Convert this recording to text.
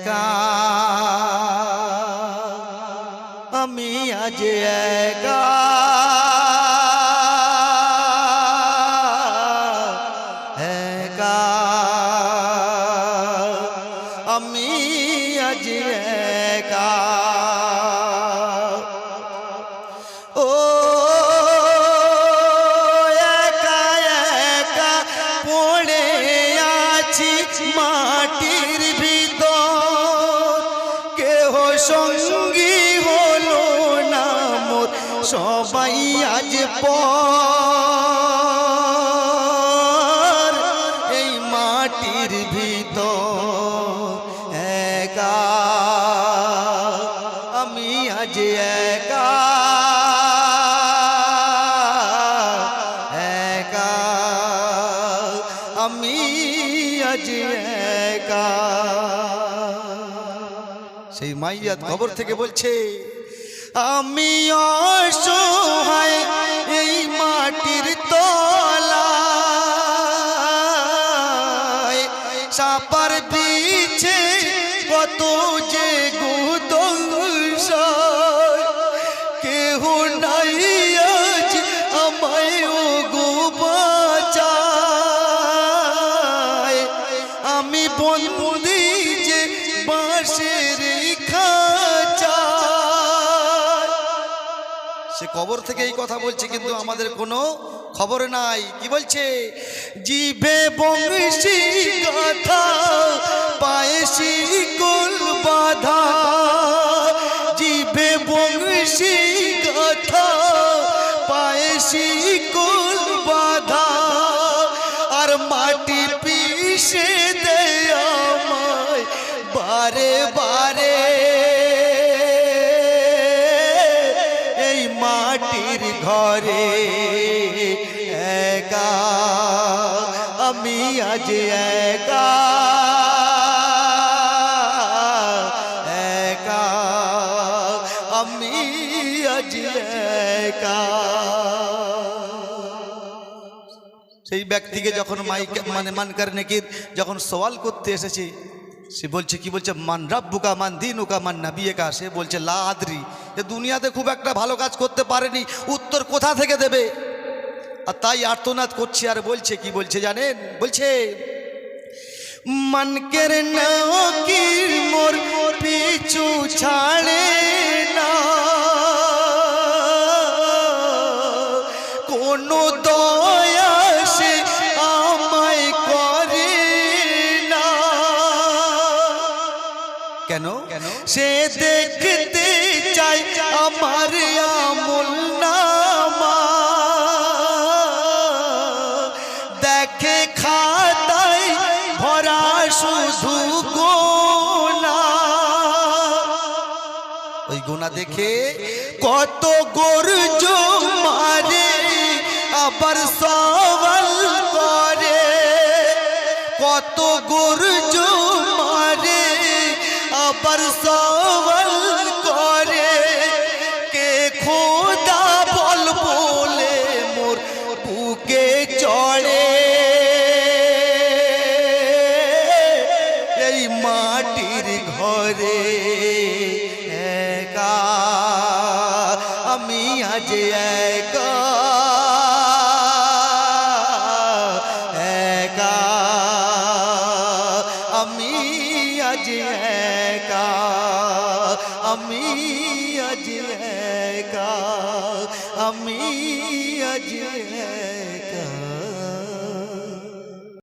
একা, আমি আজ একা, একা, আমি আজ একা। ও একা একা পড়ে আছি মাটির ভিতর, কেহ সঙ্গী হলো না মোর, সবাই আজ পর এই মাটির ভিতর। একা, আমি আজ একা, একা, আমি আজ একা। সেই মাইয়াত খবর থেকে বলছে, আমি অসহায় এই মাটির তলায়, সাপার বিছে কত যে গুদংশ, কেহ নাই আজ আমায় ও গো বাঁচায়, আমি বন্দি যে বাঁশের খাঁচায়। সে কবর থেকে এই কথা বলছে, কিন্তু আমাদের কোনো খবর নাই। কি বলছে? জিভে বংশী কথা, পায়ে শিকল বাঁধা, জিভে বংশী কথা, পায়ে শিকল বাঁধা, আর মাটি পিষে দেয় আমায় বারে বারে, এই মাটির ঘরে। একা, আমি আজ একা, একা, আমি আজ একা। সেই ব্যক্তিকে যখন মানকার নেকির যখন সওয়াল করতে এসেছে, সে বলছে, কি বলছে? মান রাব্বুকা মান দীনুকা মান নাবিয়ুকা। সে বলছে লা আদরি, এ দুনিয়াতে খুব একটা ভালো কাজ করতে পারেনি, উত্তর কোথা থেকে দেবে? আর তাই আর্তনাদ করছে, আর বলছে, কি বলছে জানেন? বলছে, মানকের নাকির মোর পিছু ছাড়ে না, কোনো দয়া সে আমায় করে না। কেন? সে দেখতে চাই আমার আমল নামা, দেখে খাতায় ভরা শুধু গোনা, ওই গোনা দেখে কত গর্জ মারে, আবার সওয়াল করে, কত গর্জ মারে, আবার সওয়াল করে, কে খোদা বল বলে মোর বুকে চড়ে, এই মাটির ঘরে। একা, আমি আজ একা, একা, আমি আজ একা, আমি আজ একা, আমি আজ